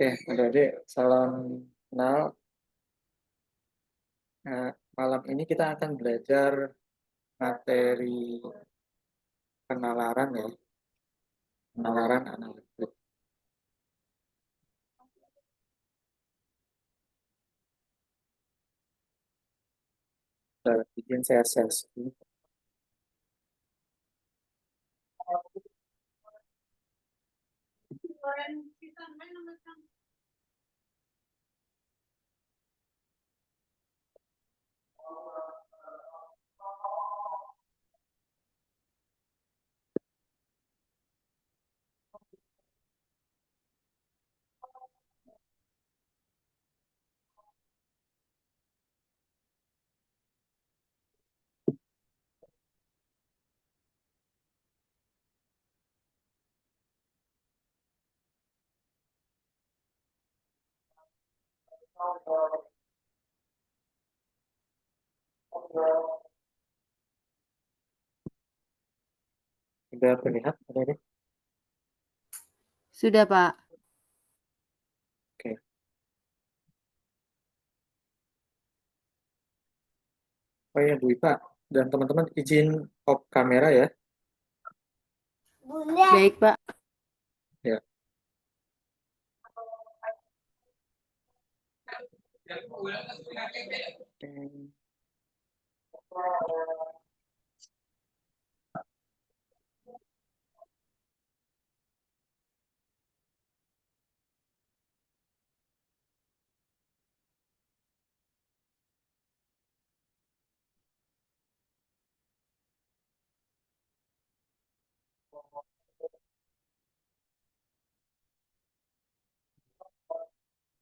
Oke, adik-adik, salam kenal. Nah, malam ini kita akan belajar materi penalaran ya, penalaran analitik. Bikin saya share screen. Sudah terlihat, adik-adik? Sudah, Pak. Oke. Oh ya, Bu Ipa dan teman-teman izin off kamera ya. Baik, Pak. Ya.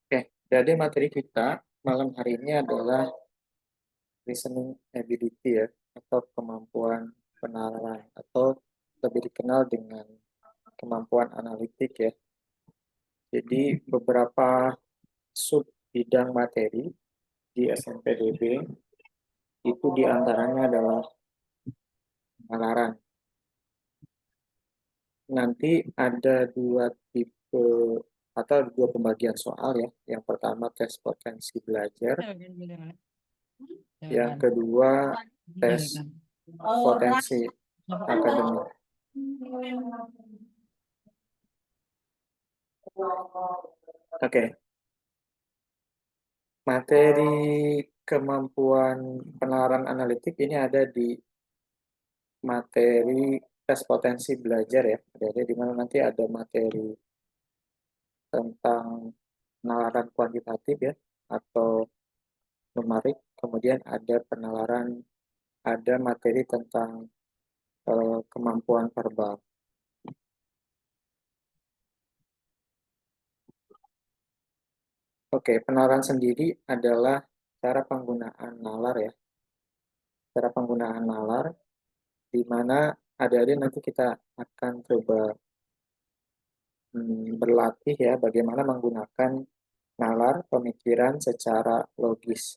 Oke, jadi materi kita malam hari ini adalah listening ability ya, atau kemampuan penalaran, atau lebih dikenal dengan kemampuan analitik ya. Jadi beberapa sub bidang materi di SNPDB itu diantaranya adalah penalaran. Nanti ada dua tipe atau dua pembagian soal ya. Yang pertama tes potensi belajar, yang kedua tes potensi akademik. Oke, materi kemampuan penalaran analitik ini ada di materi tes potensi belajar ya. Jadi di mana nanti ada materi tentang penalaran kuantitatif ya, atau numerik, kemudian ada penalaran, ada materi tentang kemampuan verbal. Oke, penalaran sendiri adalah cara penggunaan nalar ya. Cara penggunaan nalar, di mana adik-adik nanti kita akan coba berlatih ya bagaimana menggunakan nalar pemikiran secara logis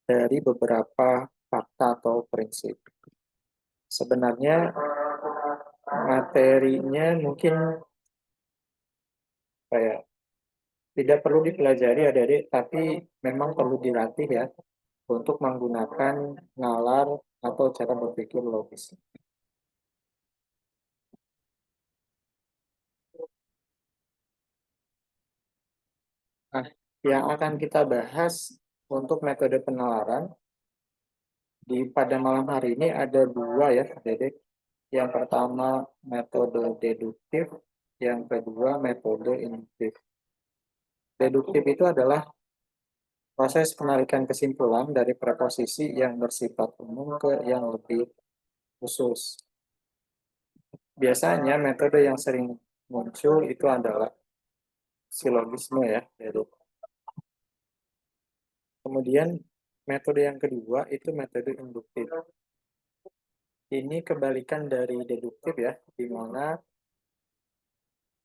dari beberapa fakta atau prinsip. Sebenarnya materinya mungkin kayak tidak perlu dipelajari adik-adik, tapi memang perlu dilatih ya untuk menggunakan nalar atau cara berpikir logis. Nah, yang akan kita bahas untuk metode penalaran pada malam hari ini ada dua ya, adik-adik. Yang pertama metode deduktif, yang kedua metode induktif. Deduktif itu adalah proses penarikan kesimpulan dari preposisi yang bersifat umum ke yang lebih khusus. Biasanya metode yang sering muncul itu adalah silogisme ya. Kemudian metode yang kedua itu metode induktif. Ini kebalikan dari deduktif ya, di mana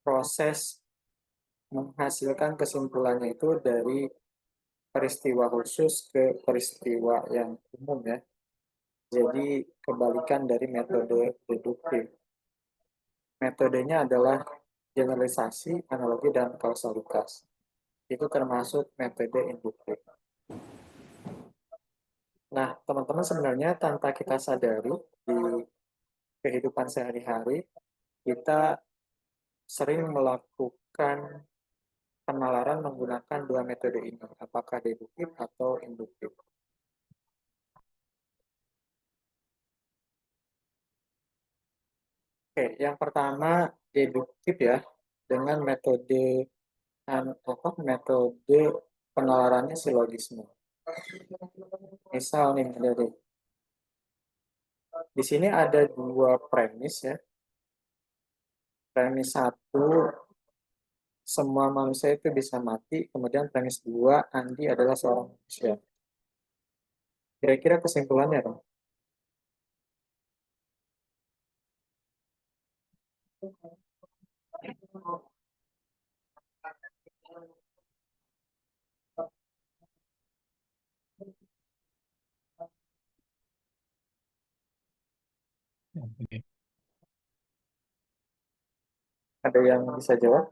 proses menghasilkan kesimpulannya itu dari peristiwa khusus ke peristiwa yang umum ya. Jadi kebalikan dari metode deduktif. Metodenya adalah generalisasi, analogi, dan kausalitas. Itu termasuk metode induktif. Nah, teman-teman sebenarnya tanpa kita sadari di kehidupan sehari-hari, kita sering melakukan penalaran menggunakan dua metode ini, apakah deduktif atau induktif. Oke, yang pertama deduktif ya, dengan metode penalarannya silogisme. Misal nih, di sini ada dua premis ya. Premis satu, semua manusia itu bisa mati. Kemudian premis dua, Andi adalah seorang manusia. Kira-kira kesimpulannya dong? Ada yang bisa jawab?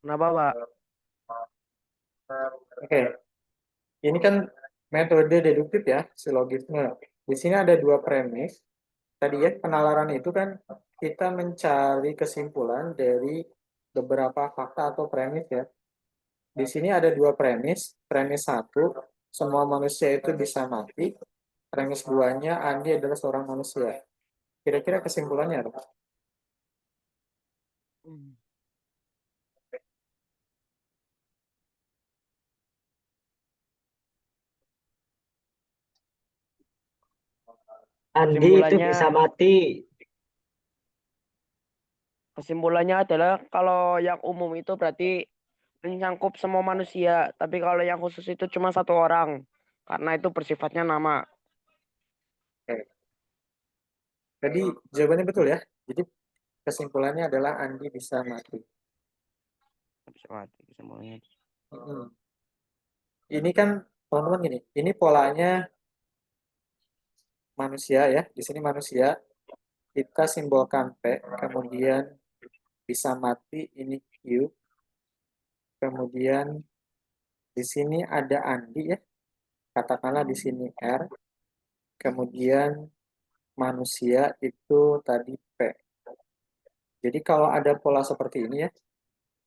Kenapa, Pak? Oke, ini kan metode deduktif ya, silogisme. Di sini ada dua premis. Tadi ya, penalaran itu kan kita mencari kesimpulan dari beberapa fakta atau premis ya. Di sini ada dua premis. Premis satu, semua manusia itu bisa mati. Premis duanya, Andi adalah seorang manusia. Kira-kira kesimpulannya apa? Andi itu Kesimpulannya, bisa mati. kesimpulannya adalah kalau yang umum itu berarti mencangkup semua manusia, tapi kalau yang khusus itu cuma satu orang, karena itu bersifatnya nama. Oke. Jadi jawabannya betul ya. Jadi kesimpulannya adalah Andi bisa mati. Bisa mati kesimpulannya. Hmm. Ini kan teman-teman gini, ini polanya manusia ya. Di sini manusia, kita simbolkan P, kemudian bisa mati ini Q, kemudian di sini ada Andi ya, katakanlah di sini R, kemudian manusia itu tadi P. Jadi kalau ada pola seperti ini ya,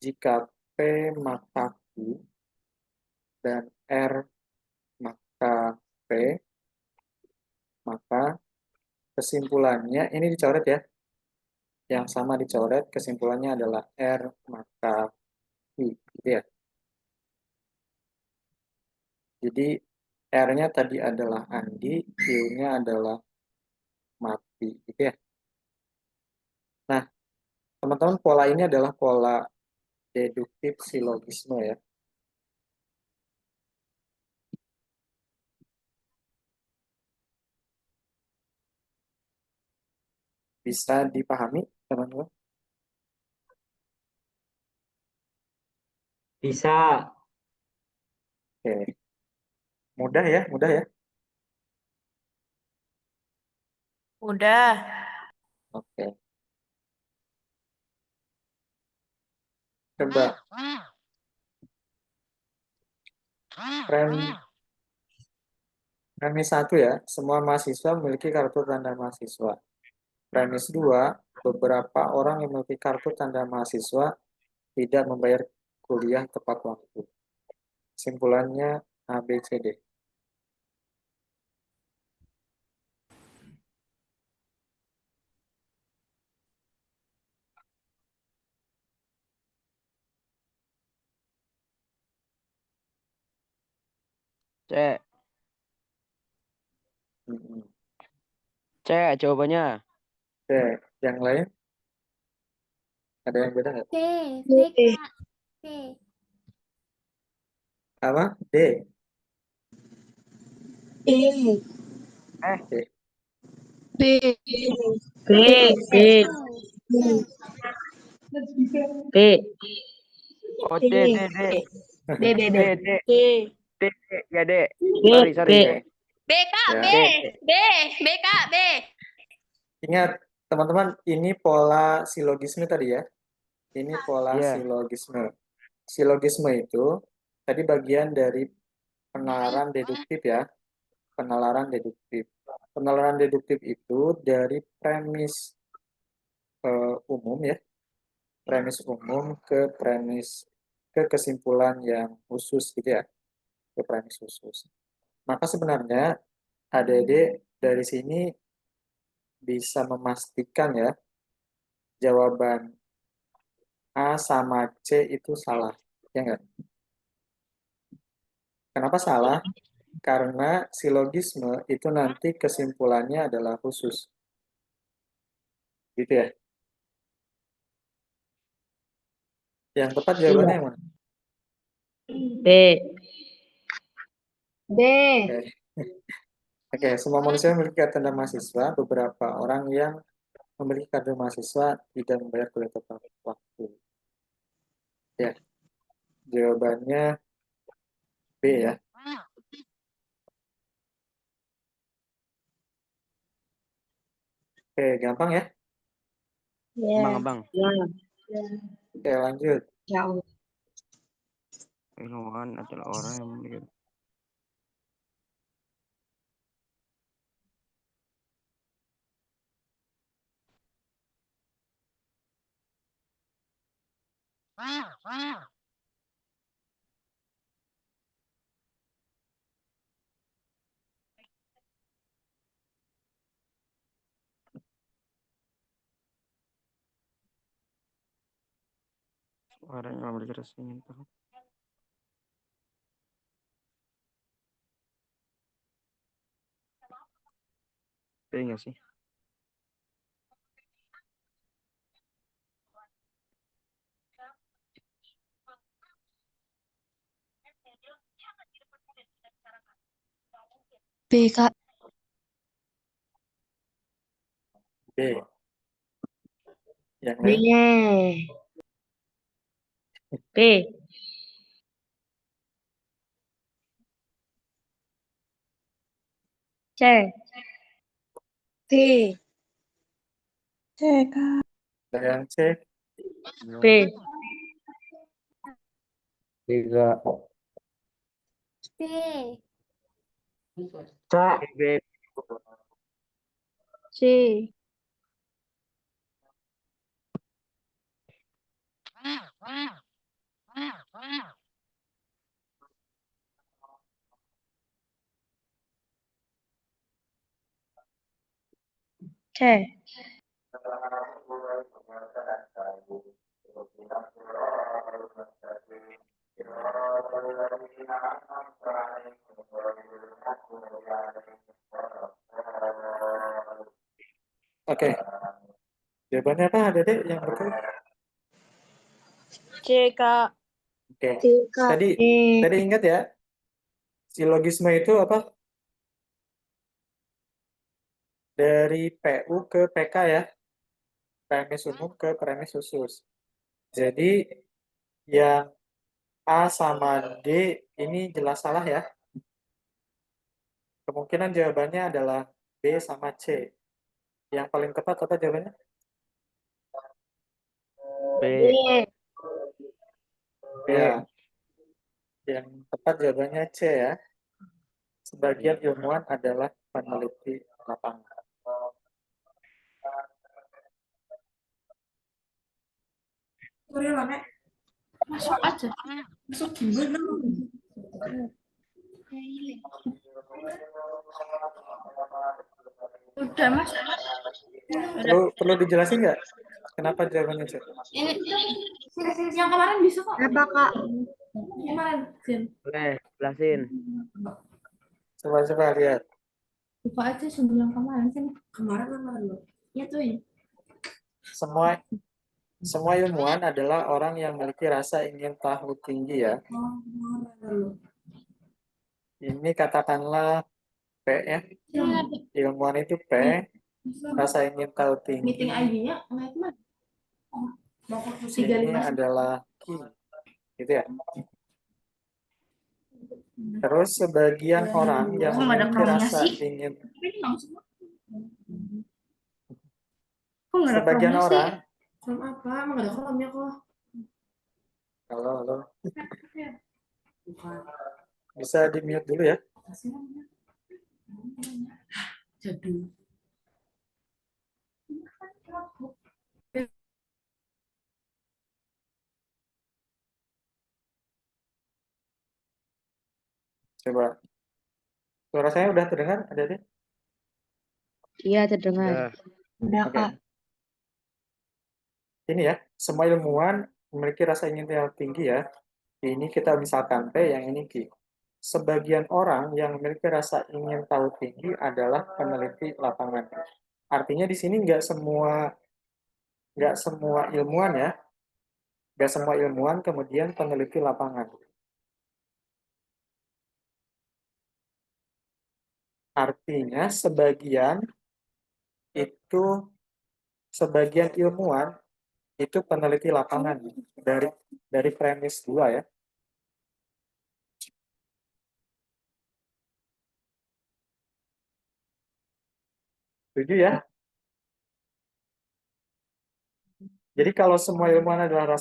jika P maka Q dan R maka P, maka kesimpulannya ini dicoret ya, yang sama dicoret, kesimpulannya adalah R maka Q, gitu ya. Jadi R-nya tadi adalah Andi, Q-nya adalah mati, gitu ya. Nah, teman-teman, pola ini adalah pola deduktif silogisme ya. Bisa dipahami, teman-teman? Bisa. Oke. Mudah ya, mudah ya. Udah. Oke. Coba premis satu ya, semua mahasiswa memiliki kartu tanda mahasiswa. Premis dua, beberapa orang yang memiliki kartu tanda mahasiswa tidak membayar kuliah tepat waktu. Simpulannya A, B, C, D. C, Hmm. C jawabannya. Oke, yang lain ada yang beda nggak? C, C, Kak. C. Apa? D. E. Eh, D. B. B. B. C. B. Oh, B. D, D, D. B, B, B. D, D, D. D, D. Ya, D. B, Sorry, sorry. B. Oke, B, Kak, ya. B. D. B. B, Kak, B. Ingat, teman-teman, ini pola silogisme tadi ya. Ini pola Iya. silogisme. Silogisme itu tadi bagian dari penalaran deduktif ya. Penalaran deduktif. Penalaran deduktif itu dari premis umum ya. Premis umum ke kesimpulan yang khusus gitu ya. Ke premis khusus. Maka sebenarnya adik-adik dari sini bisa memastikan ya jawaban A sama C itu salah. Ya enggak? Kenapa salah? Karena silogisme itu nanti kesimpulannya adalah khusus. Gitu ya. Yang tepat jawabannya yang mana? B. B. Oke. Oke, semua manusia memiliki kartu tanda mahasiswa. Beberapa orang yang memiliki kartu mahasiswa tidak membayar kuliah tepat waktu. Ya, jawabannya B ya. Oke, gampang ya. Abang. Ya. Oke, lanjut. Ya Allah. Ilmuwan adalah orang yang memiliki orang yang memiliki rasa ingin tahu. B nggak sih? B, Kak. B. Yang B. lain? B. C. T. C, Kak. Ada yang C? B. Tiga. B. B. C. C. Oke. Jawabannya apa, Dedek, yang betul? C, Kak. Oke. C, Kak. Tadi ingat ya, silogisme itu apa? Dari PU ke PK ya. Premis umum ke premis khusus. Jadi yang A sama D ini jelas salah ya. Kemungkinan jawabannya adalah B sama C. Yang paling tepat apa jawabannya? B. Ya, yang tepat jawabannya C ya. Sebagian ilmuwan adalah peneliti lapangan. Masuk aja. Masuk gimana? Udah, Mas. Perlu dijelasin nggak? Kenapa jawabannya C? Ini yang kemarin bisa kok. Apa, Kak? Kemarin, Sin. Boleh, jelasin. Coba lihat. Lupa aja sebelum kemarin, Sin. Kemarin lo? Ya tuh ya. Semua ilmuwan adalah orang yang memiliki rasa ingin tahu tinggi ya. Ini katakanlah P ya. Ilmuwan itu P, rasa ingin tahu tinggi. Meeting ID-nya naik mana? Mau ke kursi ini gali masuk. adalah ki, gitu ya. Terus sebagian orang yang Kok nggak ada memiliki kromnya rasa sih? ingin, Tapi ini langsung. Kok nggak ada sebagian kromnya sih? orang, Krom apa? Emang nggak ada kromnya kok. kalau Bukan. bisa di mute dulu ya. Jadul. Coba, suara saya udah terdengar, Adik? Iya, terdengar. Udah. Udah, Oke. Kak. Ini ya, semua ilmuwan memiliki rasa ingin tahu yang tinggi ya. Ini kita misalkan P, yang ini Q. Sebagian orang yang memiliki rasa ingin tahu tinggi adalah peneliti lapangan. Artinya di sini nggak semua ilmuwan ya, nggak semua ilmuwan kemudian peneliti lapangan. Artinya sebagian ilmuwan itu peneliti lapangan dari premis 2 ya. Setuju ya? Jadi kalau semua ilmuwan adalah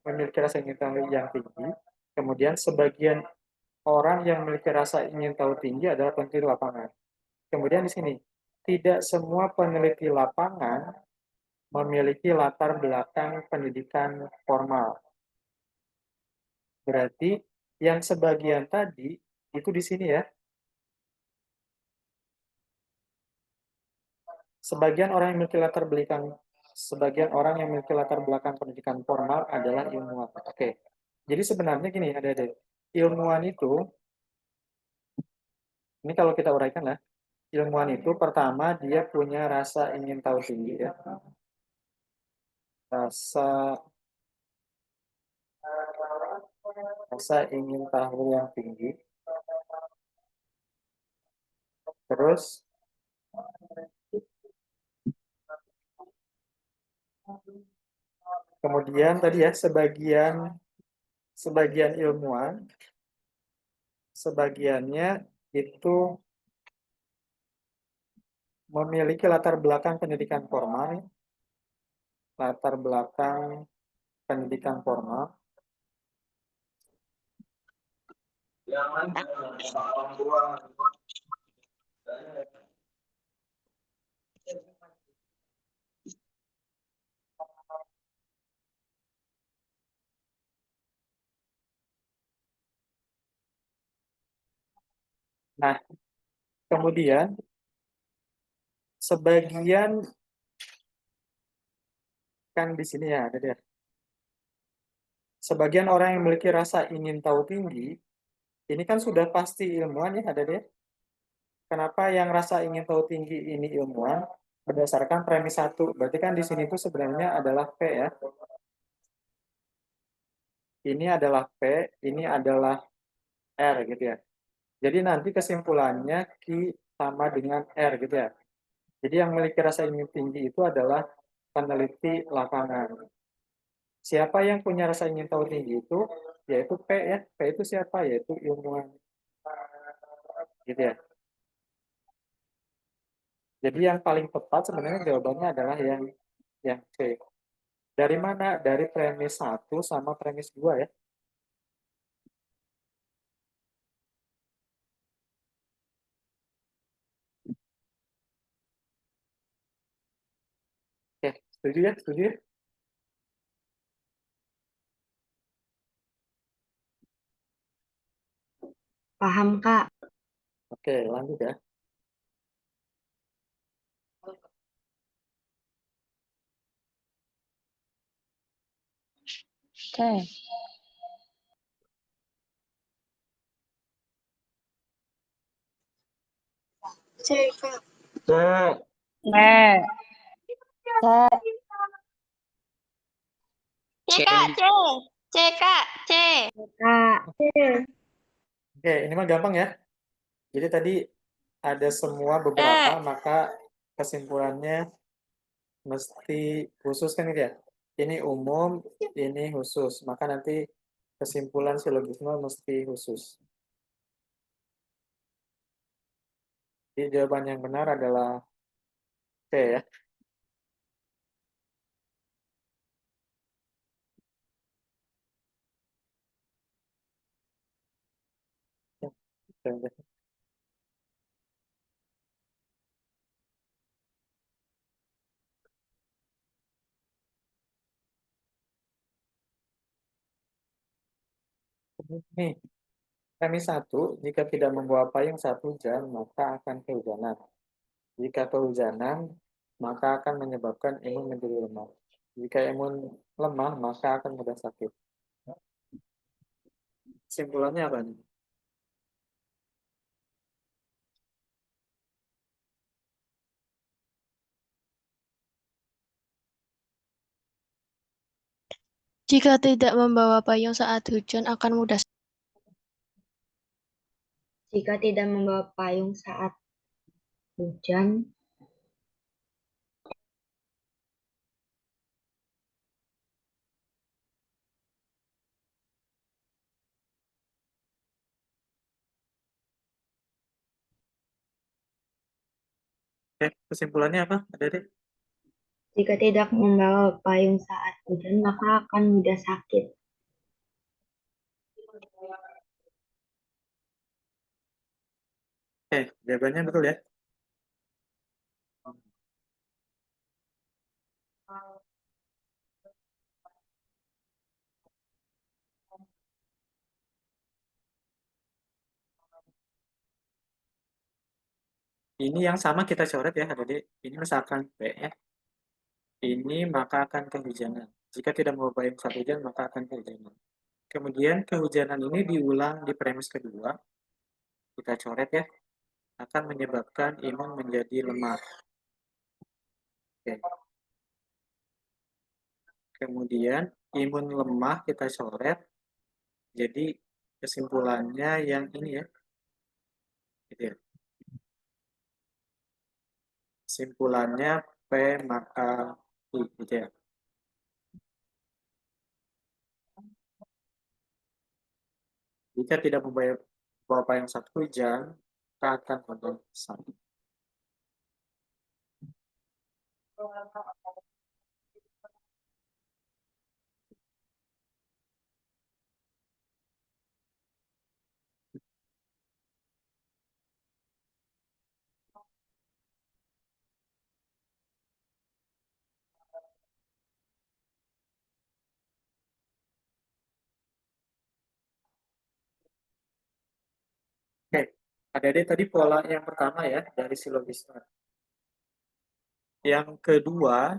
memiliki rasa ingin tahu yang tinggi, kemudian sebagian orang yang memiliki rasa ingin tahu tinggi adalah peneliti lapangan. Kemudian di sini, tidak semua peneliti lapangan memiliki latar belakang pendidikan formal. Berarti yang sebagian tadi itu di sini ya. Sebagian orang yang memiliki latar belakang pendidikan formal adalah ilmuwan. Oke. Jadi sebenarnya gini, ada ilmuwan itu, ini kalau kita uraikan lah, ilmuwan itu pertama dia punya rasa ingin tahu tinggi ya. Rasa ingin tahu yang tinggi. Terus kemudian tadi ya sebagian ilmuwan sebagiannya itu memiliki latar belakang pendidikan formal, latar belakang pendidikan formal. Nah, kemudian sebagian kan di sini ya ada dia. Sebagian orang yang memiliki rasa ingin tahu tinggi, ini kan sudah pasti ilmuwan ya ada dia. Kenapa yang rasa ingin tahu tinggi ini ilmuwan? Berdasarkan premis 1. Berarti kan di sini tuh sebenarnya adalah P ya. Ini adalah P, ini adalah R gitu ya. Jadi nanti kesimpulannya Q sama dengan R gitu ya. Jadi yang memiliki rasa ingin tinggi itu adalah peneliti lapangan. Siapa yang punya rasa ingin tahu tinggi itu? Yaitu P ya. P itu siapa? Yaitu ilmuwan. Gitu ya. Jadi yang paling tepat sebenarnya jawabannya adalah yang C. Dari mana? Dari premis 1 sama premis 2 ya. Oke, setuju ya? Setuju ya? Paham, Kak. Oke, lanjut ya. C. C, Kak. C. C. C. C Kak, C. C Kak, C. Kak. C. Oke, ini mah gampang ya. Jadi tadi ada semua beberapa, maka kesimpulannya mesti khusus kan gitu ya. ini umum, ini khusus. Maka nanti kesimpulan silogisme mesti khusus. Jadi jawaban yang benar adalah C ya. Nih, premis 1, jika tidak membawa payung 1 jam, maka akan kehujanan. Jika kehujanan, maka akan menyebabkan imun menjadi lemah. Jika imun lemah, maka akan mudah sakit. Kesimpulannya apa nih? Jika tidak membawa payung saat hujan akan mudah. Jika tidak membawa payung saat hujan, Oke, kesimpulannya apa, Adik? jika tidak membawa payung saat hujan, maka akan mudah sakit. Oke, jawabannya betul ya. Ini yang sama kita coret ya, Adik. Ini misalkan P ya. Ini maka akan kehujanan. Jika tidak membawa payung 1 jam, maka akan kehujanan. Kemudian kehujanan ini diulang di premis kedua. Kita coret ya. Akan menyebabkan imun menjadi lemah. Oke. Kemudian imun lemah kita coret. Jadi kesimpulannya yang ini ya. Gitu ya. Kesimpulannya P maka I gitu ya. Jika tidak membawa payung 1 jam, maka akan mudah sakit. Oke, adik-adik tadi pola yang pertama ya dari silogisme. Yang kedua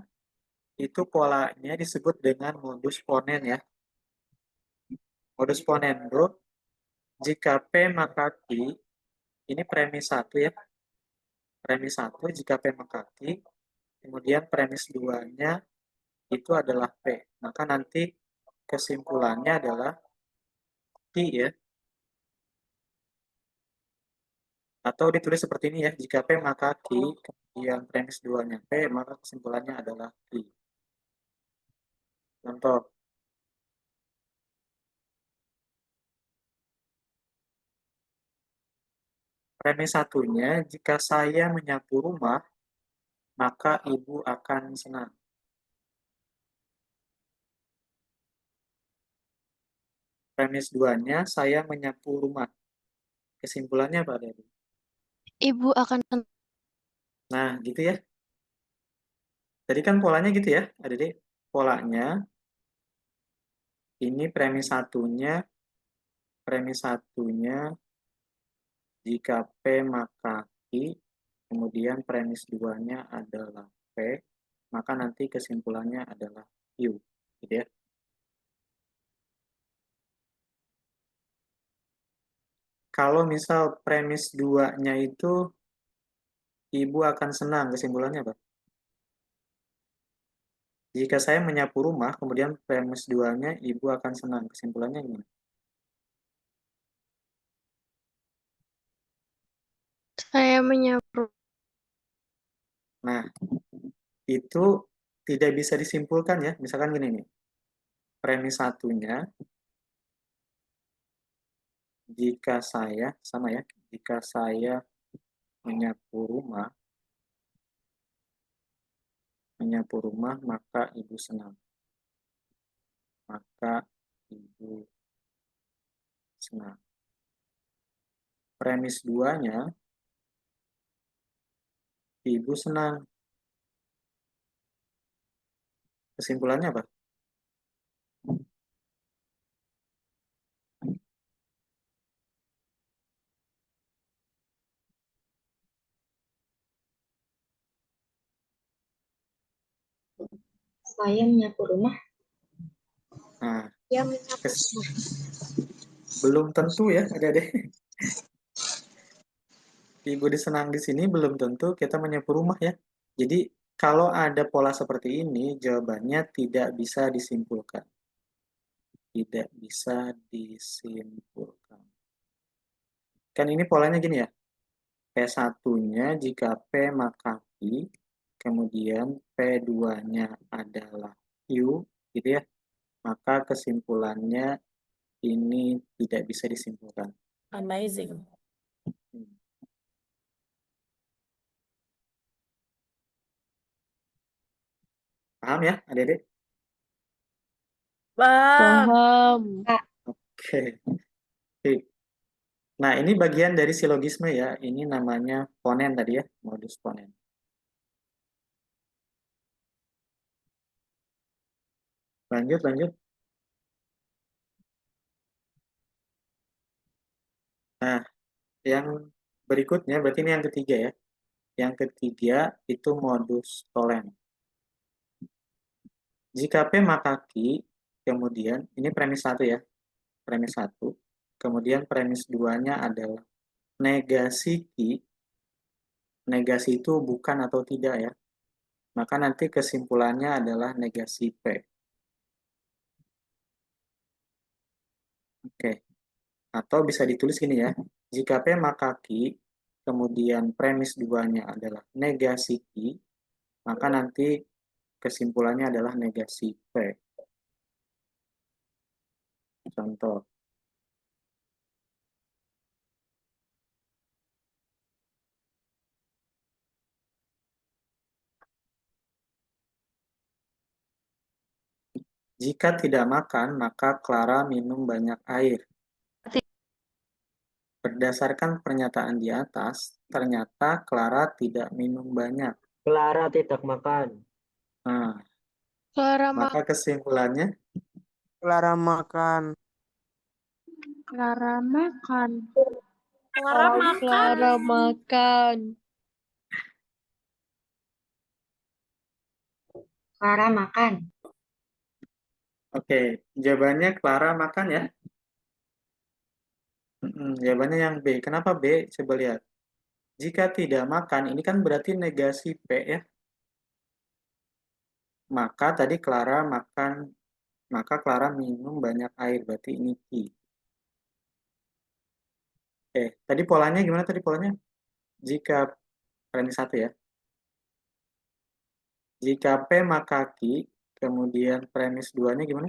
itu polanya disebut dengan modus ponens ya. Modus ponendo, jika P maka Q, ini premis 1 ya. Premis 1 jika P maka Q, kemudian premis 2-nya itu adalah P. Maka nanti kesimpulannya adalah Q ya. Atau ditulis seperti ini ya, jika P maka Q, kemudian premis 2-nya P, maka kesimpulannya adalah Q. Contoh, premis 1-nya, jika saya menyapu rumah, maka ibu akan senang. Premis 2-nya, saya menyapu rumah. Kesimpulannya apa, Dedi? Ibu akan Nah, gitu ya. Tadi kan polanya gitu ya, adik-adik. Polanya, ini premis satunya, jika P maka Q, kemudian premis 2-nya adalah P, maka nanti kesimpulannya adalah Q. Gitu ya. Kalau misal premis 2-nya itu ibu akan senang, kesimpulannya apa? Jika saya menyapu rumah, kemudian premis 2-nya ibu akan senang, kesimpulannya gimana? saya menyapu. Nah, itu tidak bisa disimpulkan ya. Misalkan gini nih. Premis satunya, jika saya, sama ya, jika saya menyapu rumah, maka ibu senang. Maka ibu senang. Premis duanya, ibu senang. Kesimpulannya apa? Saya menyapu rumah. Nah, Dia menyapu belum tentu ya, adik-adik. Ibu disenang di sini belum tentu kita menyapu rumah ya. Jadi, kalau ada pola seperti ini, jawabannya tidak bisa disimpulkan. Tidak bisa disimpulkan. Kan ini polanya gini ya. P1-nya jika P maka Q, kemudian P2-nya adalah Q, gitu ya. Maka kesimpulannya ini tidak bisa disimpulkan. Amazing. Paham ya, adik-adik? Paham. Oke. Sip. Nah, ini bagian dari silogisme ya. Ini namanya ponen tadi ya, modus ponen. Lanjut. Nah, yang berikutnya, berarti ini yang ketiga ya. Yang ketiga itu modus tolen. Jika P maka Q, kemudian, ini premis 1 ya. Premis 1. Kemudian premis 2-nya adalah negasi Q. Negasi itu bukan atau tidak ya. Maka nanti kesimpulannya adalah negasi P. Oke. Atau bisa ditulis gini ya. Jika P maka Q, kemudian premis 2-nya adalah negasi Q, maka nanti kesimpulannya adalah negasi P. Contoh. Jika tidak makan, maka Clara minum banyak air. Berdasarkan pernyataan di atas, ternyata Clara tidak minum banyak. Clara tidak makan. Nah, Clara maka kesimpulannya Clara makan. Clara makan. Clara makan. Clara makan. Clara makan. oke, jawabannya Clara makan ya. Jawabannya yang B. Kenapa B? Coba lihat. Jika tidak makan, ini kan berarti negasi P ya. Maka tadi Clara makan, maka Clara minum banyak air, berarti ini Q. Tadi polanya gimana tadi polanya? Jika premis 1 ya. Jika P maka Q, kemudian premis 2-nya gimana?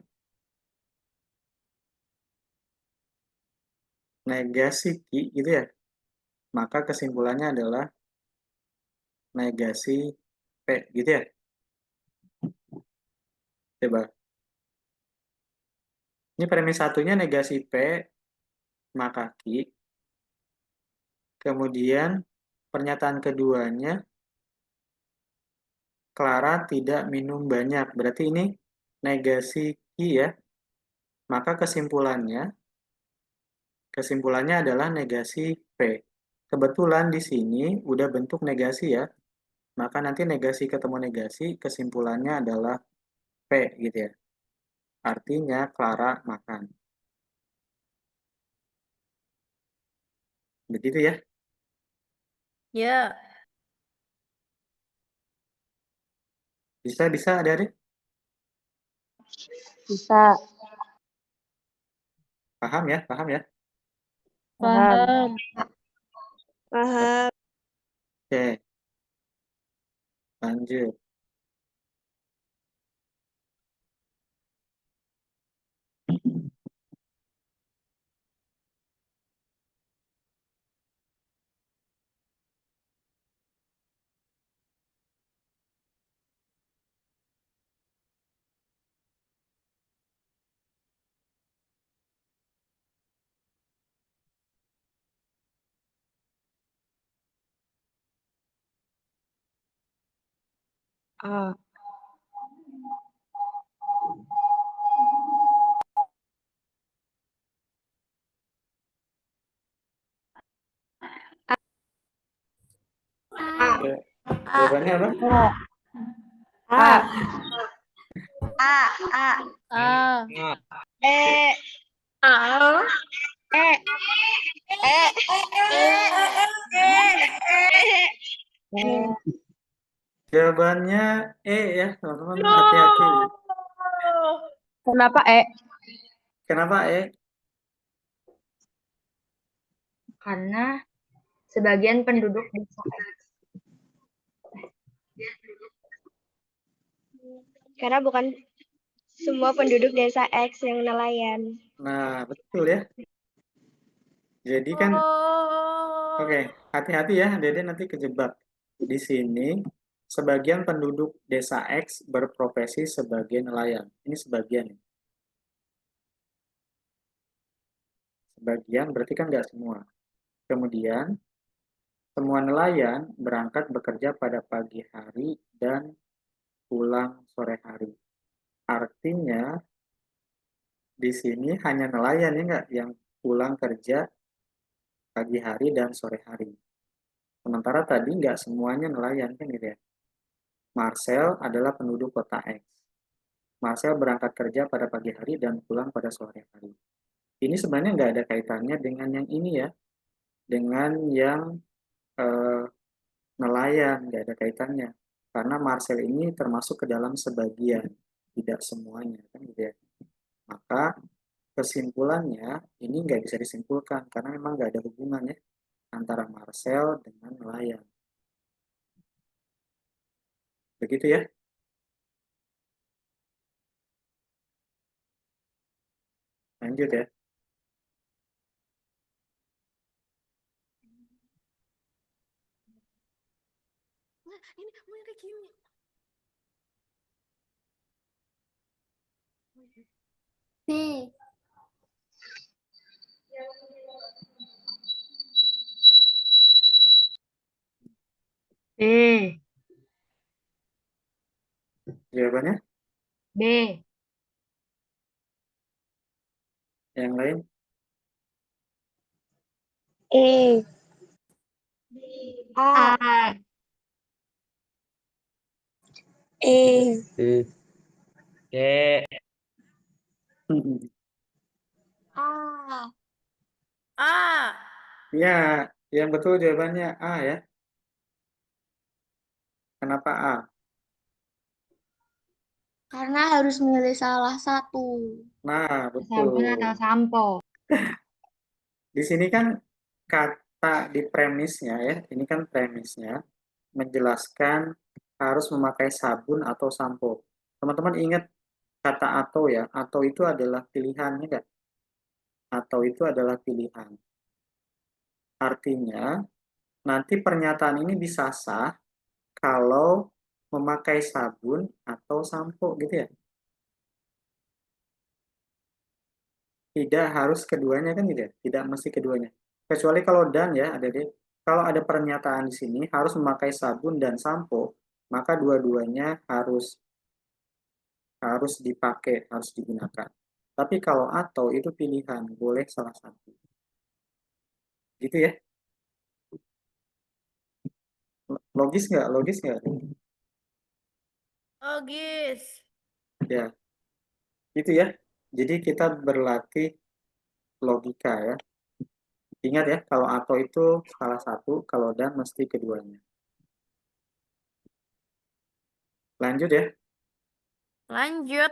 Negasi Q gitu ya. Maka kesimpulannya adalah negasi P gitu ya. Coba. Ini premis 1-nya negasi P maka Q. Kemudian pernyataan keduanya Clara tidak minum banyak. Berarti ini negasi Q ya. Maka kesimpulannya adalah negasi P. Kebetulan di sini udah bentuk negasi ya. Maka nanti negasi ketemu negasi, kesimpulannya adalah P gitu ya. Artinya Clara makan. Begitu ya. Ya. Bisa adik-adik? Bisa. Paham ya? Paham. Oke. Lanjut. A. A. Oke. Jawabannya apa? A. A. E. A. E. E. Jawabannya E ya, teman-teman. Hati-hati. Kenapa E? Kenapa E? Karena sebagian penduduk desa X. Karena bukan semua penduduk desa X yang nelayan. Nah, betul ya. Jadi kan, oke, hati-hati ya, Dede nanti kejebak. Di sini, sebagian penduduk desa X berprofesi sebagai nelayan. Ini sebagian. Sebagian berarti kan nggak semua. Kemudian, semua nelayan berangkat bekerja pada pagi hari dan pulang sore hari. Artinya, di sini hanya nelayan ya nggak yang pulang kerja pagi hari dan sore hari. Sementara tadi nggak semuanya nelayan kan gitu ya. Marcel adalah penduduk kota X. Marcel berangkat kerja pada pagi hari dan pulang pada sore hari. Ini sebenarnya nggak ada kaitannya dengan yang ini ya, dengan yang eh, nelayan, nggak ada kaitannya. Karena Marcel ini termasuk ke dalam sebagian, tidak semuanya kan gitu ya. Maka kesimpulannya ini nggak bisa disimpulkan karena memang nggak ada hubungannya antara Marcel dengan nelayan. Begitu ya. Lanjut ya. B. B. Jawabannya B. yang lain. E. A. A. E. A. Ya, yang betul jawabannya A ya. Kenapa A? Karena harus milih salah satu. Nah, Sabun atau betul. sampo? Di sini kan kata di premisnya ya, ini kan premisnya menjelaskan harus memakai sabun atau sampo. Teman-teman ingat kata atau ya, atau itu adalah pilihan ya nggak? Atau itu adalah pilihan. Artinya, nanti pernyataan ini bisa sah kalau memakai sabun atau sampo gitu ya. Tidak harus keduanya kan gitu ya, tidak mesti keduanya. Kecuali kalau dan ya, adik-adik, kalau ada pernyataan di sini harus memakai sabun dan sampo, maka dua-duanya harus dipakai, harus digunakan. Tapi kalau atau itu pilihan, boleh salah satu. Gitu ya. Logis nggak? Logis nggak? Logis. Ya, gitu ya. Jadi kita berlatih logika ya. Ingat ya, kalau atau itu salah satu, kalau dan mesti keduanya. Lanjut ya. Lanjut.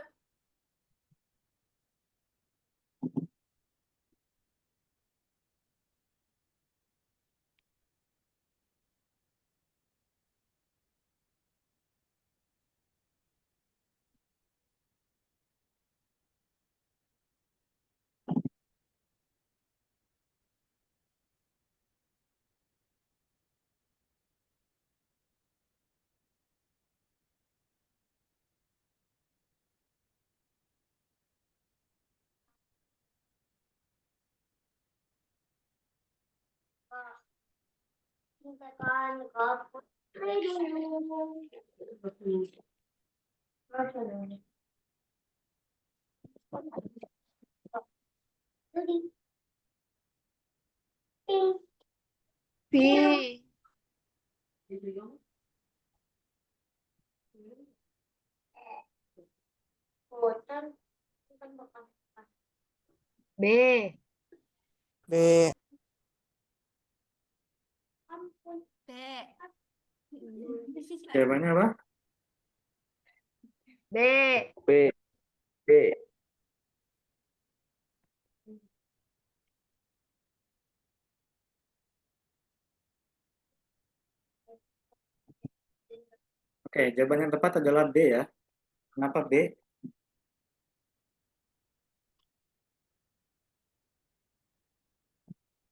B. B. B. B. Jawabannya apa? B. B. B. Oke, jawaban yang tepat adalah B ya. Kenapa B?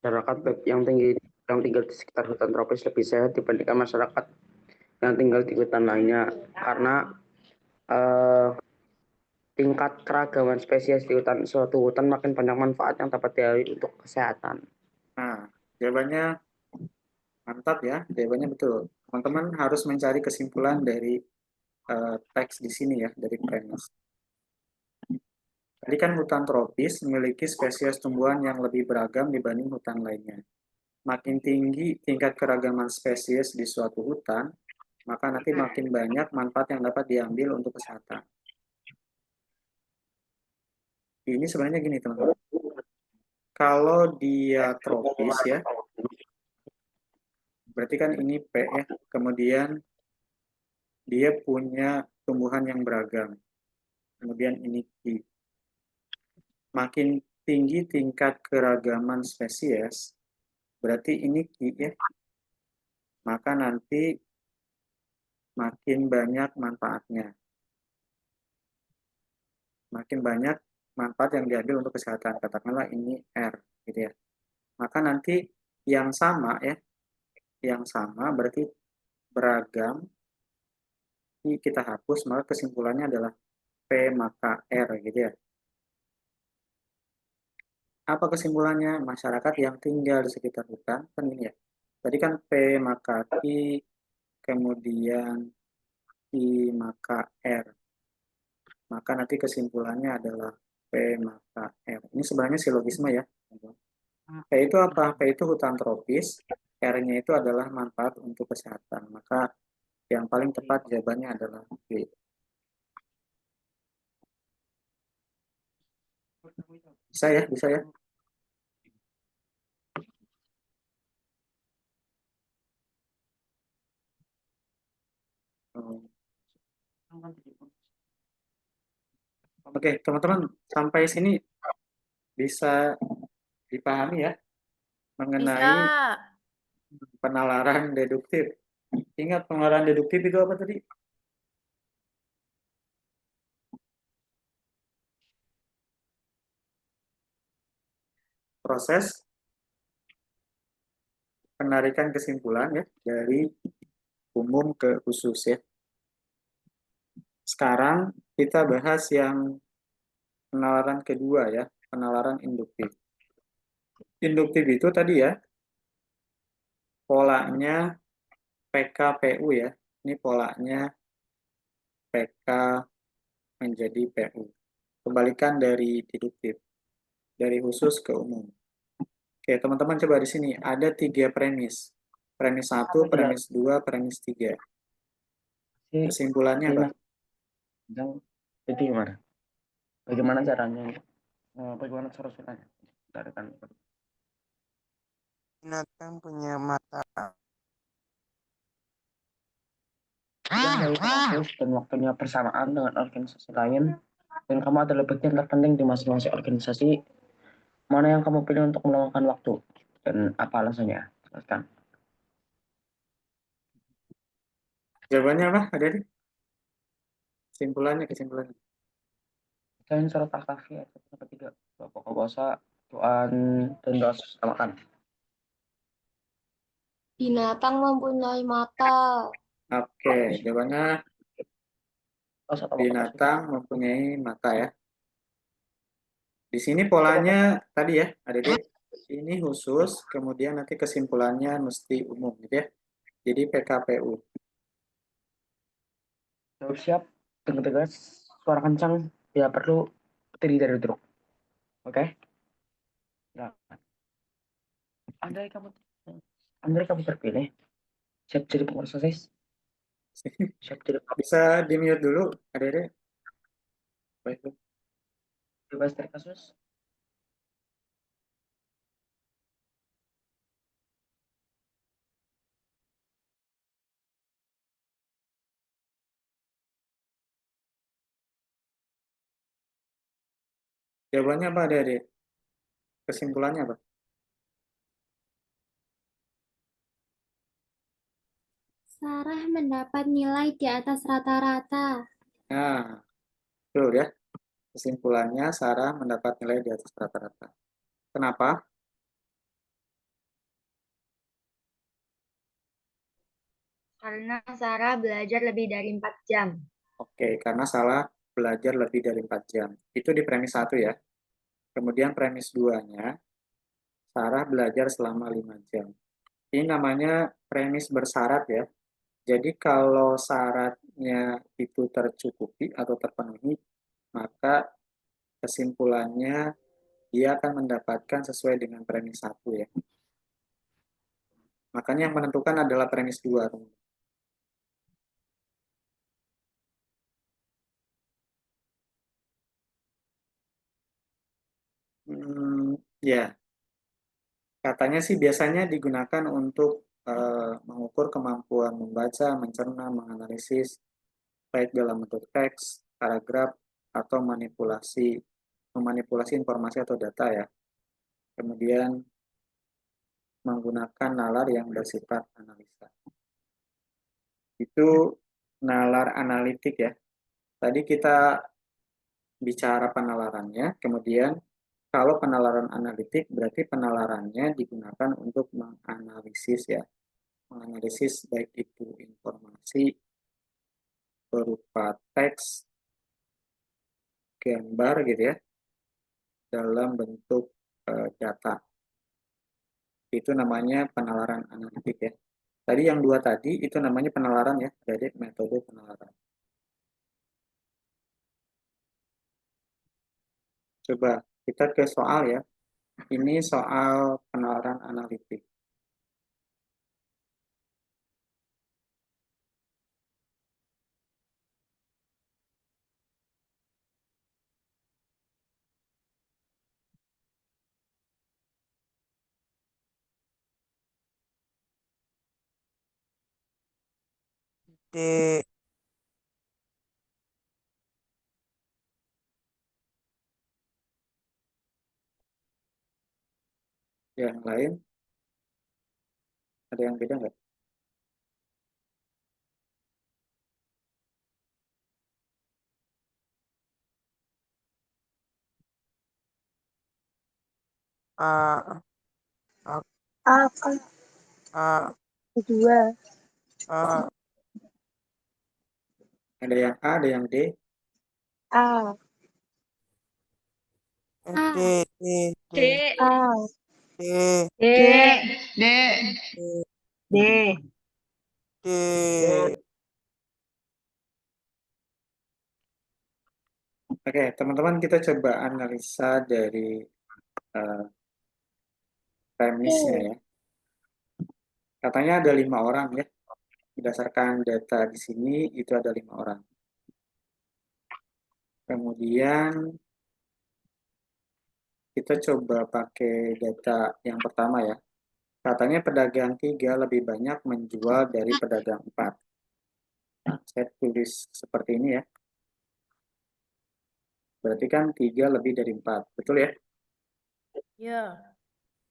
Masyarakat yang tinggal di sekitar hutan tropis lebih sehat dibandingkan masyarakat yang tinggal di hutan lainnya karena eh, tingkat keragaman spesies di suatu hutan makin banyak manfaat yang dapat diraih untuk kesehatan. Nah, jawabannya mantap ya. Jawabannya betul. Teman-teman harus mencari kesimpulan dari teks di sini ya, dari premis. Tadi kan hutan tropis memiliki spesies tumbuhan yang lebih beragam dibanding hutan lainnya. Makin tinggi tingkat keragaman spesies di suatu hutan, maka nanti makin banyak manfaat yang dapat diambil untuk kesehatan. Ini sebenarnya gini teman-teman. Kalau dia tropis ya, berarti kan ini P ya. Kemudian dia punya tumbuhan yang beragam. Kemudian ini Q. Makin tinggi tingkat keragaman spesies, berarti ini Q ya. Maka nanti makin banyak manfaatnya. Makin banyak manfaat yang diambil untuk kesehatan. Katakanlah ini R gitu ya. Maka nanti yang sama ya, yang sama berarti beragam. Ini kita hapus, maka kesimpulannya adalah P maka R gitu ya. Apa kesimpulannya? Masyarakat yang tinggal di sekitar hutan, kan ini ya. Tadi kan P maka Q, kemudian I maka R. Maka nanti kesimpulannya adalah P maka R. Ini sebenarnya silogisme ya. P itu apa? P itu hutan tropis, R-nya itu adalah manfaat untuk kesehatan. Maka yang paling tepat jawabannya adalah B. Bisa ya, bisa ya. Oke, teman-teman, sampai sini bisa dipahami ya mengenai penalaran deduktif. Ingat penalaran deduktif itu apa tadi? Proses penarikan kesimpulan ya dari umum ke khusus ya. Sekarang kita bahas yang penalaran kedua ya, penalaran induktif. Induktif itu tadi ya, polanya PKPU ya. Ini polanya PK menjadi PU. Kebalikan dari deduktif, dari khusus ke umum. Oke, teman-teman coba di sini ada 3 premis. Premis 1, premis 2, premis 3. Kesimpulannya apa? Jadi gimana? Bagaimana caranya? Bagaimana cara ceritanya? Binatang punya mata. Dan waktunya bersamaan dengan organisasi lain, dan kamu adalah bagian terpenting di masing-masing organisasi. Mana yang kamu pilih untuk meluangkan waktu dan apa alasannya? Jelaskan. Jawabannya apa? Ada di? Kesimpulannya. Dan surat Al-Kahfi ayat 3, pokok puasa, doan dan doa sesamakan. Binatang mempunyai mata. Oke, jawabannya binatang mempunyai mata ya. Di sini polanya tadi ya, ada di ini khusus, kemudian nanti kesimpulannya mesti umum gitu ya. Jadi PKPU. Jawab siap, dengan tegas, suara kencang, tidak perlu terdiri dari duduk. Oke? Silakan. Andai kamu terpilih, siap jadi pengurus OSIS, siap jadi Bisa di-mute dulu, adik-adik. Baik. bebas dari kasus. Jawabannya apa, adik-adik? Kesimpulannya apa? Sarah mendapat nilai di atas rata-rata. Nah, betul ya. Kesimpulannya Sarah mendapat nilai di atas rata-rata. Kenapa? Karena Sarah belajar lebih dari 4 jam. Oke, karena Sarah belajar lebih dari 4 jam. Itu di premis 1 ya. Kemudian premis 2-nya, Sarah belajar selama 5 jam. Ini namanya premis bersyarat ya. Jadi kalau syaratnya itu tercukupi atau terpenuhi, maka kesimpulannya dia akan mendapatkan sesuai dengan premis 1 ya. Makanya yang menentukan adalah premis 2. Ya, katanya sih biasanya digunakan untuk mengukur kemampuan membaca, mencerna, menganalisis, baik dalam bentuk teks, paragraf, atau memanipulasi informasi atau data ya. Kemudian menggunakan nalar yang bersifat analisa. Itu nalar analitik ya. Tadi kita bicara penalarannya, kemudian kalau penalaran analitik berarti penalarannya digunakan untuk menganalisis ya. Menganalisis baik itu informasi berupa teks, gambar gitu ya, dalam bentuk data. Itu namanya penalaran analitik ya. Tadi yang 2 tadi itu namanya penalaran ya, jadi metode penalaran. Coba kita ke soal ya. Ini soal penalaran analitik. D. Yang lain ada yang beda nggak? A. A. A, A. kedua. A. Ada yang A, ada yang D. A, D. D. D. A, D. D, D, D. D. Oke, teman-teman kita coba analisa dari premisnya ya. Katanya ada 5 orang ya. Berdasarkan data di sini itu ada 5 orang. Kemudian kita coba pakai data yang pertama ya. Katanya pedagang 3 lebih banyak menjual dari pedagang 4. Nah, saya tulis seperti ini ya. Berarti kan 3 lebih dari 4, betul ya? Ya.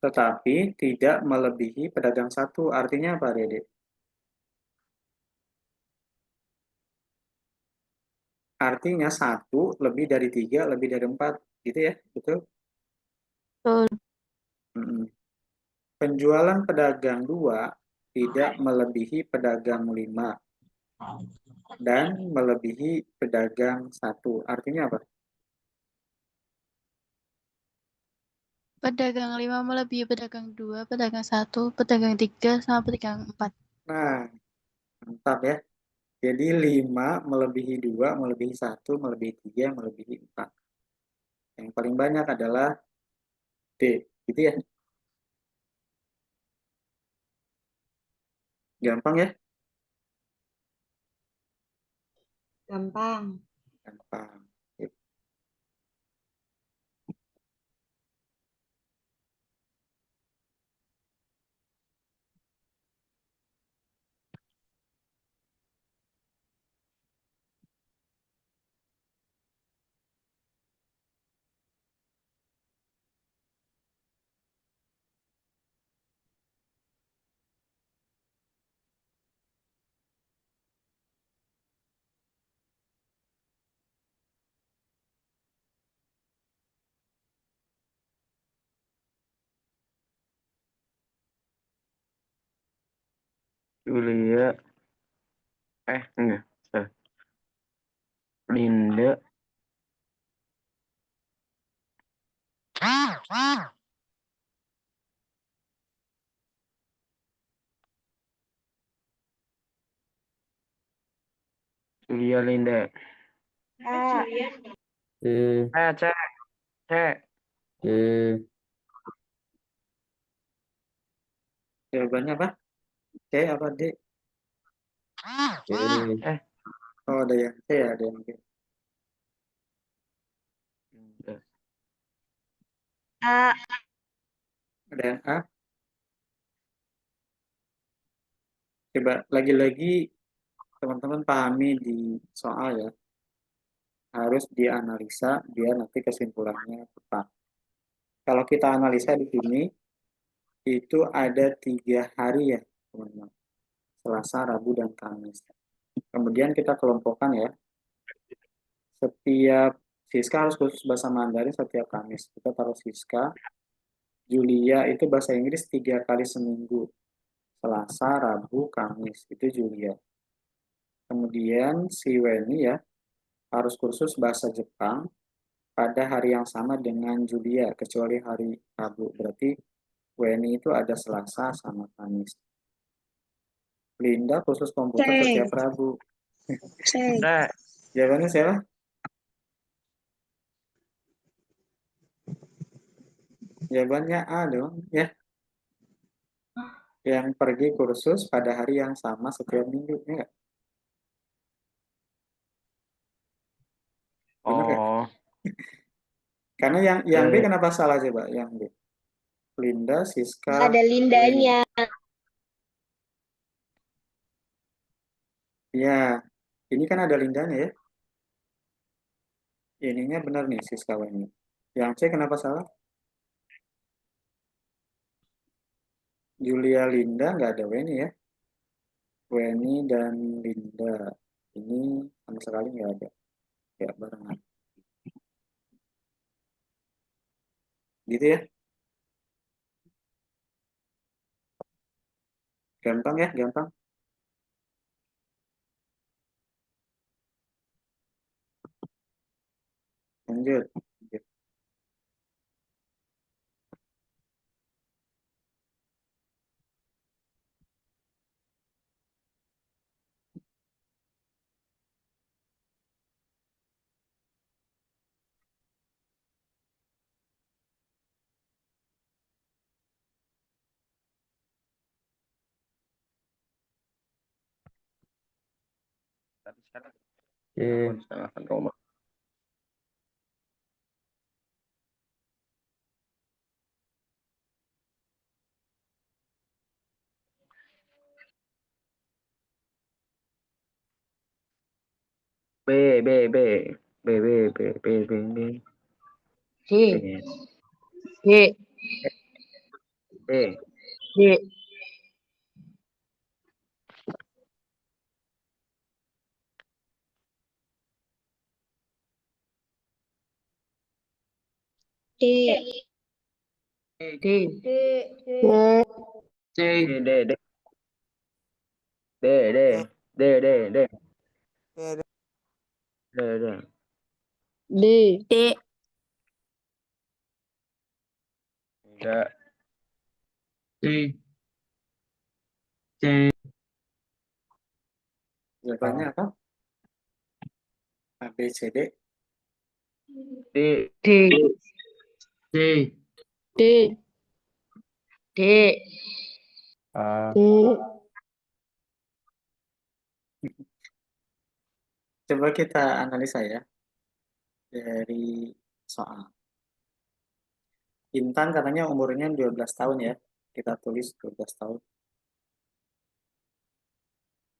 Tetapi tidak melebihi pedagang 1. Artinya apa, Dede? Artinya 1 lebih dari 3 lebih dari 4, gitu ya? Betul? Betul. Penjualan pedagang 2 tidak melebihi pedagang 5 dan melebihi pedagang 1. Artinya apa? Pedagang 5 melebihi pedagang 2, pedagang 1, pedagang 3, sama pedagang 4. Nah, mantap ya. Jadi 5 melebihi 2 melebihi 1 melebihi 3 melebihi 4. Yang paling banyak adalah D. Gitu ya. Gampang ya? Gampang. Gampang. Julia, enggak. Linda, Julia Linda. A. Cek. Jawabannya apa? C apa D? Oh, ada yang C, ada yang D. A. Ada yang A. Coba lagi-lagi teman-teman pahami di soal ya. Harus dianalisa biar nanti kesimpulannya tepat. Kalau kita analisa di sini, itu ada 3 hari ya, teman-teman. Selasa, Rabu, dan Kamis. Kemudian kita kelompokkan ya. Setiap Siska harus khusus bahasa Mandarin setiap Kamis. Kita taruh Siska. Julia itu bahasa Inggris 3 kali seminggu. Selasa, Rabu, Kamis. Itu Julia. Kemudian si Weni ya, harus kursus bahasa Jepang pada hari yang sama dengan Julia, kecuali hari Rabu. Berarti Weni itu ada Selasa sama Kamis. Linda khusus komputer C. setiap Rabu. C. Jawabannya siapa? Jawabannya A dong, ya. Yang pergi kursus pada hari yang sama setiap minggu, ya nggak? Benar nggak? Oh, Karena yang B kenapa salah coba? Yang B. Linda, Siska, Ada Weni. lindanya. Ya, ini kan ada Lindanya ya. Ininya benar nih Siska Weni. Yang C kenapa salah? Julia Linda nggak ada Weni ya. Weni dan Linda. Ini sama sekali nggak ada. Ya, barengan. Gitu ya. Gampang ya, gampang. Lanjut. tapi sekarang aku salahkan Roma. B, B, B, B, B, B, B, B, B. D. D. D. D. D. D. D. D, D, D, D, D, D, D, D, D, D. D. D. Enggak. C. C. Jawabannya apa? A, B, C, D. D. D. D. D. D. A. D. Coba kita analisa ya dari soal. Intan katanya umurnya 12 tahun ya. Kita tulis 12 tahun.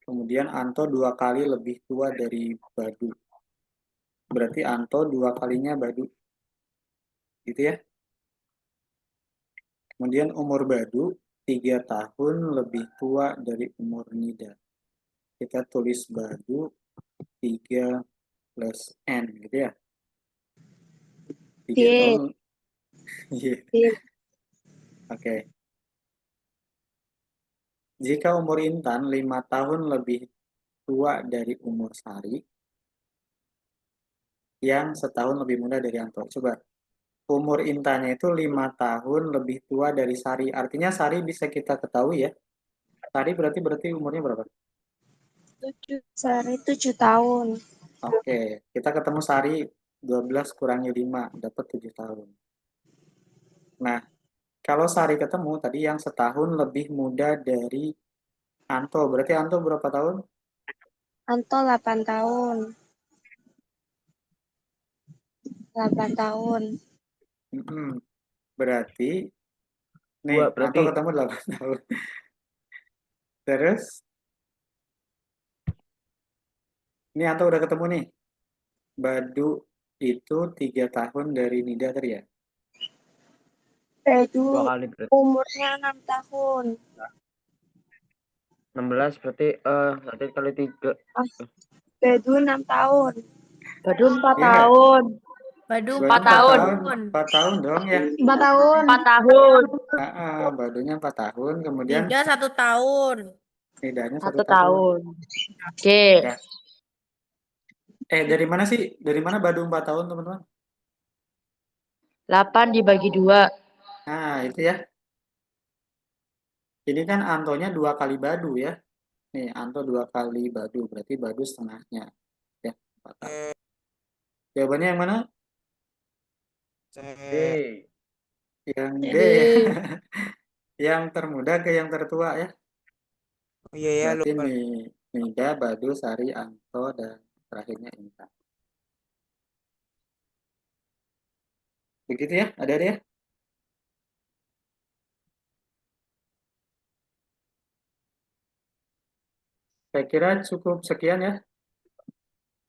Kemudian Anto 2 kali lebih tua dari Badu. Berarti Anto 2 kalinya Badu. Gitu ya. Kemudian umur Badu 3 tahun lebih tua dari umur Nida. Kita tulis Badu 3 plus N gitu ya. 3 D. tahun. Iya. D. Oke. Jika umur Intan 5 tahun lebih tua dari umur Sari, yang setahun lebih muda dari Anto. Coba, umur Intannya itu 5 tahun lebih tua dari Sari. Artinya Sari bisa kita ketahui ya. Sari berarti umurnya berapa? 7. Sari 7 tahun. Oke, kita ketemu Sari 12 kurangi 5, dapat 7 tahun. Nah, kalau Sari ketemu tadi yang setahun lebih muda dari Anto, berarti Anto berapa tahun? Anto 8 tahun. 8 tahun. Berarti, nih, 2 Anto berarti. ketemu 8 tahun. Terus, ini Anto udah ketemu nih. Badu itu 3 tahun dari Nida tadi ya? Badu 2 kali berarti. umurnya 6 tahun. 16 berarti berarti kali 3. Badu 6 tahun. Badu 4 Iya nggak? tahun. Badu Badu 4 4 tahun. tahun. 4 tahun dong ya? 4 tahun. 4 tahun. Badunya 4 tahun, kemudian Nida 1 tahun. Nidanya 1 1 tahun. tahun. D. Ya. Dari mana sih? Dari mana Badu 4 tahun, teman-teman? 8 dibagi 2. Nah, itu ya. Ini kan Antonya 2 kali Badu ya. Nih, Anto 2 kali Badu, berarti Badu setengahnya. Ya, 4 tahun. Jawabannya yang mana? C. D. Yang D. D. Yang termuda ke yang tertua ya. Oh iya ya, Berarti lupa. Nida, Badu, Sari, Anto, dan terakhirnya Intan. Begitu ya, ada ya? Saya kira cukup sekian ya.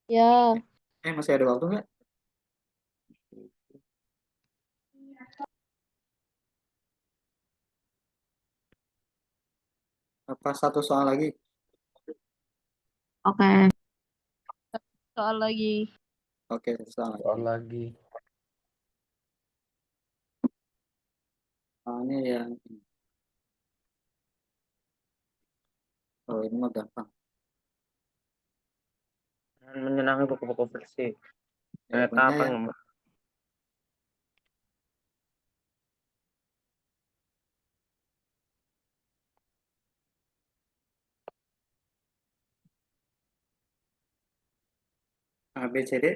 Ya. Masih ada waktu nggak? Apa satu soal lagi? Oke. Soal lagi. Oke, satu soal lagi. Soal lagi. Soalnya yang ini. Oh, ini mah gampang. Menyenangi buku-buku versi. Jawabannya Apa yang nomor? A, B, C, D.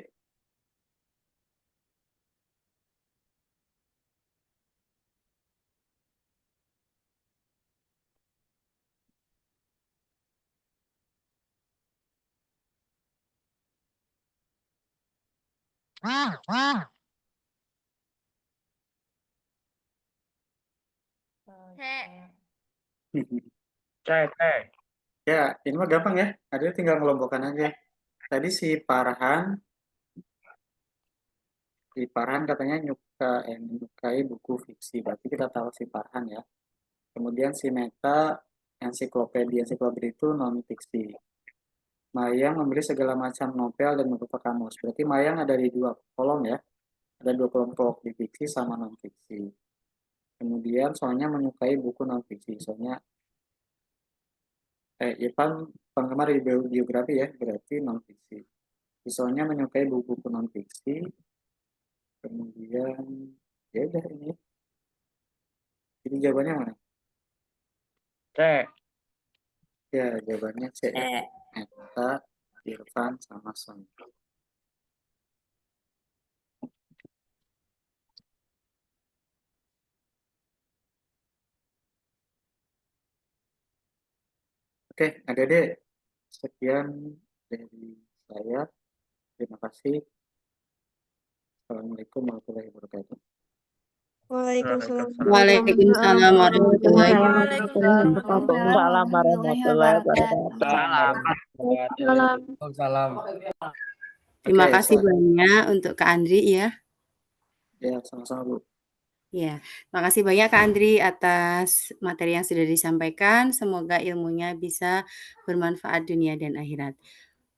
C. C. Ya, ini mah gampang ya. Ada tinggal ngelompokkan aja. Tadi si Farhan katanya menyukai buku fiksi. Berarti kita tahu si Farhan ya. Kemudian si Meta ensiklopedia itu non fiksi. Mayang membeli segala macam novel dan beberapa kamus. Berarti Mayang ada di 2 kolom ya. Ada 2 kelompok di fiksi sama non fiksi. Kemudian soalnya menyukai buku non fiksi. Soalnya Irfan penggemar biografi ya, berarti non fiksi. Soalnya menyukai buku-buku non fiksi. Kemudian ya udah ini. Jadi jawabannya mana? C. Ya, jawabannya C. C. Enta, Irfan, sama Sony. Oke, adik-adik, sekian dari saya. Terima kasih. Assalamualaikum warahmatullahi wabarakatuh. Waalaikumsalam. Waalaikumsalam warahmatullahi Waalaikumsalam warahmatullahi wabarakatuh. Waalaikumsalam. Terima Oke, kasih banyak untuk Kak Andri ya. ya sama-sama Bu. Ya, terima kasih banyak Kak Andri atas materi yang sudah disampaikan. Semoga ilmunya bisa bermanfaat dunia dan akhirat.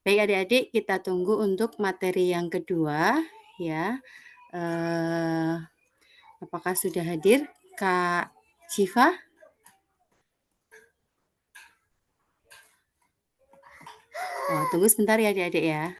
Baik adik-adik, kita tunggu untuk materi yang kedua ya. Apakah sudah hadir Kak Syifa? Oh, tunggu sebentar ya adik-adik ya.